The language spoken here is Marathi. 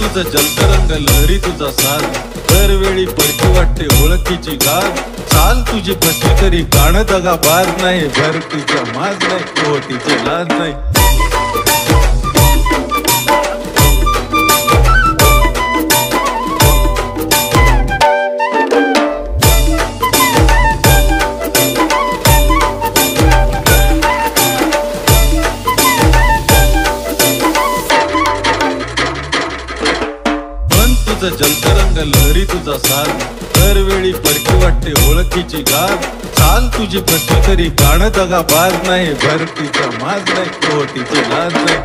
तुझं जलतरंग लहरी तुझा साथ, दरवेळी पडकी वाटते ओळखीची गाद. चाल तुझी फसली तरी गाणं दगा बाज नाही, भरतीच्या माज नाही, ओटीची लाज नाही. तुझं जलतरंग लहरी तुझा साथ, दरवेळी पडकी वाटते ओळखीची गाद. चाल तुझी फसली तरी गाणं दगा बाज नाही, भरतीचा माज नाही, ओटीची लाज नाही.